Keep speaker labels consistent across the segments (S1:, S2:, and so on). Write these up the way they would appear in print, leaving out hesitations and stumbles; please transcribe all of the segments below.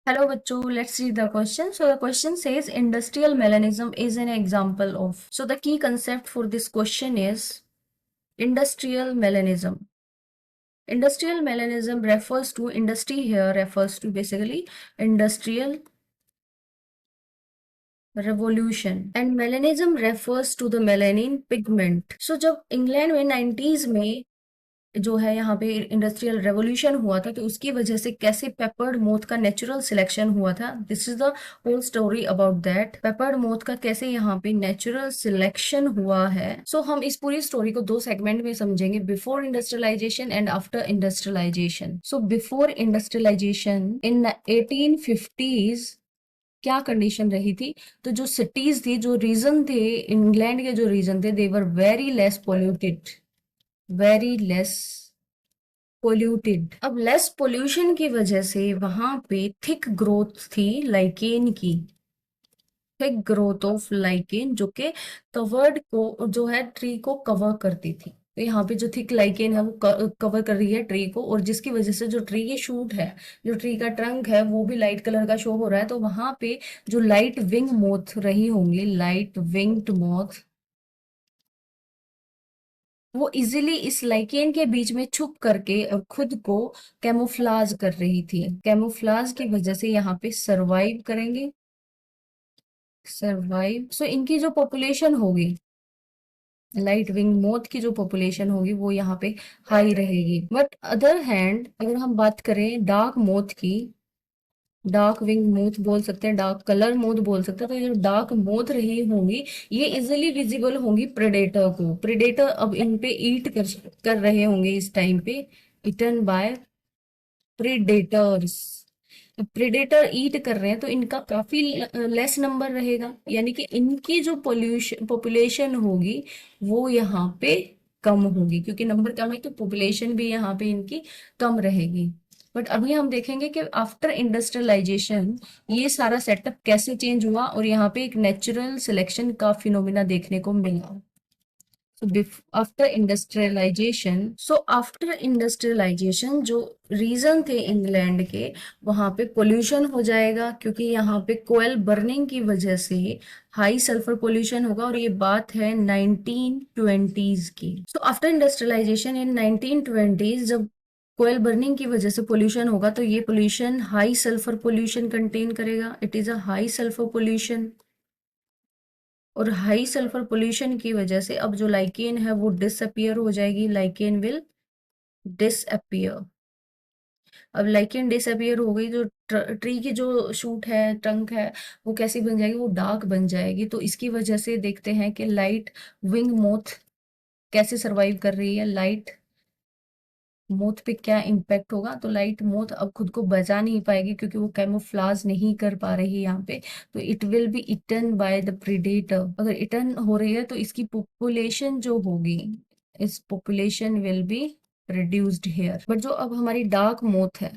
S1: Hello, bachcho. Let's read the question. So the question says industrial melanism is an example of. So the key concept for this question is industrial melanism. Industrial melanism refers to industry here refers to basically industrial revolution and melanism refers to the melanin pigment. So जब England में 90s में जो है यहाँ पे industrial revolution हुआ था तो उसकी वजह से कैसे पेपर्ड मोथ का नेचुरल सिलेक्शन हुआ था, this is the whole story about that. Peppered moth का कैसे यहाँ पे नेचुरल सिलेक्शन हुआ है। सो हम इस पूरी स्टोरी को दो सेगमेंट में समझेंगे, before industrialisation and after industrialisation. So before industrialisation in 1850s क्या कंडीशन रही थी, तो जो सिटीज थी, जो रीजन थे, इंग्लैंड के जो रीजन थे, they were very less polluted, very less polluted. अब लेस पोल्यूशन की वजह से वहां पे थिक ग्रोथ थी लाइकेन की, थिक ग्रोथ ऑफ लाइकेन जो कि कवर्ड को जो है ट्री को कवर करती थी। तो यहाँ पे जो थिक लाइकेन है वो कवर कर रही है ट्री को, और जिसकी वजह से जो ट्री की शूट है, जो ट्री का ट्रंक है, वो भी लाइट कलर का शो हो रहा है। तो वहां पे जो लाइट विंग मोथ रही होंगी, लाइट विंग्ड मोथ, वो इजीली इस लाइकेन के बीच में छुप करके और खुद को कैमोफ्लाज कर रही थी। कैमोफ्लाज की वजह से यहाँ पे सरवाइव करेंगे, सरवाइव। सो इनकी जो पॉपुलेशन होगी, लाइट विंग मोथ की जो पॉपुलेशन होगी वो यहाँ पे हाई रहेगी। बट अदर हैंड अगर हम बात करें डार्क मोथ की, डार्क विंग मोथ बोल सकते हैं, डार्क कलर मोथ बोल सकते हैं, तो ये डार्क मोथ रही होंगी, ये इजिली विजिबल होंगी प्रेडेटर को। प्रेडेटर अब इन पे ईट कर रहे होंगे इस टाइम पे, इटन बाय प्रेडेटर्स। प्रेडेटर ईट कर रहे हैं तो इनका काफी लेस नंबर रहेगा, यानी कि इनकी जो पोल्यूशन पॉपुलेशन होगी वो यहाँ पे कम होगी, क्योंकि नंबर कम है तो पॉपुलेशन भी यहाँ पे इनकी कम रहेगी। बट अभी हम देखेंगे कि आफ्टर इंडस्ट्रियलाइजेशन ये सारा सेटअप कैसे चेंज हुआ और यहाँ पे एक नेचुरल सिलेक्शन का फिनोमिना देखने को मिला। आफ्टर इंडस्ट्रियलाइजेशन जो रीजन थे इंग्लैंड के, वहां पे पोल्यूशन हो जाएगा, क्योंकि यहाँ पे कोयल बर्निंग की वजह से हाई सल्फर पोल्यूशन होगा, और ये बात है 1920s की। सो आफ्टर इंडस्ट्रियलाइजेशन इन 1920s जब कोयल बर्निंग की वजह से पोल्यूशन होगा तो ये pollution high sulphur pollution contain करेगा, it is a high sulphur pollution. और हाई सल्फर पोल्यूशन की वजह से अब जो लाइकेन है वो डिसअपियर हो जाएगी, लाइकेन विल डिसअपियर। अब लाइकेन डिसअपियर हो गई, जो ट्री की जो शूट है, ट्रंक है, वो कैसी बन जाएगी, वो डार्क बन जाएगी। तो इसकी वजह से देखते हैं कि लाइट विंग मोथ कैसे सरवाइव कर रही है, लाइट मोथ पे क्या इम्पैक्ट होगा। तो लाइट मोथ अब खुद को बचा नहीं पाएगी, क्योंकि वो कैमोफ्लाज नहीं कर पा रही यहाँ पे, तो it will be eaten by the predator. अगर इटन हो रही है तो इसकी पॉपुलेशन जो होगी, इस population will be reduced here. But जो अब हमारी डार्क मोथ है,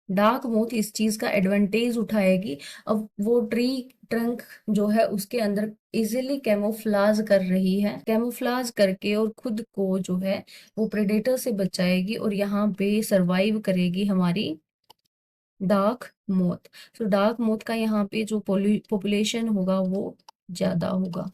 S1: डार्क मोथ इस चीज का एडवांटेज उठाएगी। अब वो ट्री ट्रंक जो है उसके अंदर इजिली कैमोफ्लाज कर रही है, कैमोफ्लाज करके और खुद को जो है वो प्रेडेटर से बचाएगी, और यहाँ पे सरवाइव करेगी हमारी डार्क मोथ। तो डार्क मोथ का यहाँ पे जो पॉपुलेशन होगा वो ज्यादा होगा।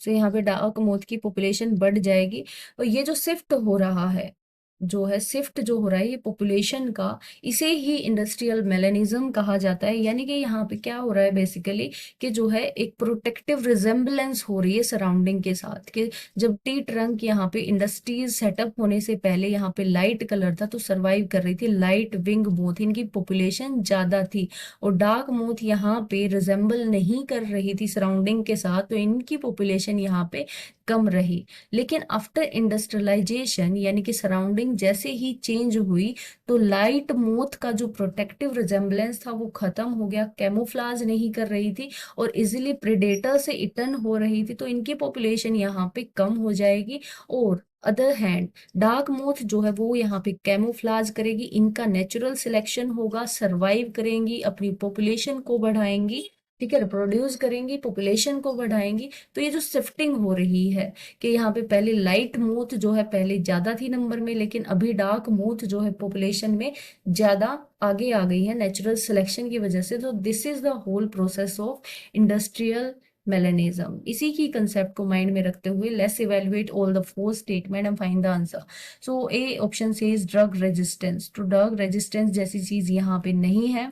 S1: तो यहाँ पे डार्क मोथ की पॉपुलेशन बढ़ जाएगी। और ये जो शिफ्ट हो रहा है, जो है शिफ्ट जो हो रहा है ये पॉपुलेशन का, इसे ही इंडस्ट्रियल मेलेनिज्म कहा जाता है। यानी कि यहाँ पे क्या हो रहा है बेसिकली, कि जो है एक प्रोटेक्टिव रिजेम्बलेंस हो रही है सराउंडिंग के साथ, कि जब टी ट्रंक यहाँ पे इंडस्ट्रीज सेटअप होने से पहले यहाँ पे लाइट कलर था तो सरवाइव कर रही थी लाइट विंग मोथ, इनकी पॉपुलेशन ज्यादा थी, और डार्क मोथ यहाँ पे रिजेंबल नहीं कर रही थी सराउंडिंग के साथ, तो इनकी पॉपुलेशन यहाँ पे कम रही। लेकिन आफ्टर इंडस्ट्रियलाइजेशन यानी कि सराउंडिंग जैसे ही चेंज हुई तो लाइट मोथ का जो प्रोटेक्टिव रिजेम्बलेंस था वो खत्म हो गया, कैमोफ्लाज नहीं कर रही थी और इजिली प्रेडेटर से इटन हो रही थी, तो इनकी पॉपुलेशन यहाँ पे कम हो जाएगी। और अदर हैंड डार्क मोथ जो है वो यहाँ पे कैमोफ्लाज करेगी, इनका नेचुरल सिलेक्शन होगा, सरवाइव करेंगी, अपनी पॉपुलेशन को बढ़ाएंगी, ठीक है, रिप्रोड्यूस करेंगी, पॉपुलेशन को बढ़ाएंगी। तो ये जो शिफ्टिंग हो रही है कि यहाँ पे पहले लाइट मोथ जो है पहले ज्यादा थी नंबर में, लेकिन अभी डार्क मोथ जो है पॉपुलेशन में ज्यादा आगे आ गई है नेचुरल सिलेक्शन की वजह से। तो this is the whole process of industrial melanism. इसी की कंसेप्ट को माइंड में रखते हुए let's evaluate all the four statement and find the answer. So A option से इज ड्रग रेजिस्टेंस। तो ड्रग रेजिस्टेंस जैसी चीज यहाँ पे नहीं है।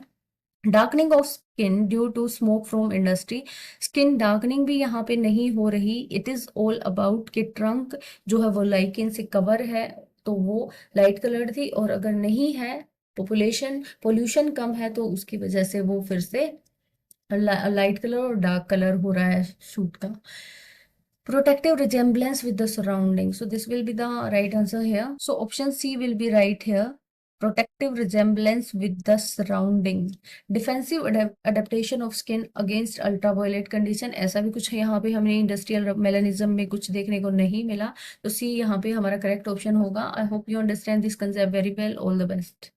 S1: Darkening of skin due to smoke from industry, skin darkening भी यहाँ पे नहीं हो रही। इट इज ऑल अबाउट कि ट्रंक जो है वो लाइकेन से कवर है, तो वो लाइट कलर थी, और अगर नहीं है, पॉपुलेशन पोल्यूशन कम है, तो उसकी वजह से वो फिर से लाइट कलर और डार्क कलर हो रहा है शूट का। Protective resemblance with the surrounding. So this will be the right answer here. So option C will be right here. Protective resemblance with the surrounding. Defensive adaptation of skin against ultraviolet condition. ऐसा भी कुछ यहाँ पे हमें industrial melanism में कुछ देखने को नहीं मिला, तो सी यहाँ पे हमारा करेक्ट ऑप्शन होगा। I hope you understand this concept very well. All the best.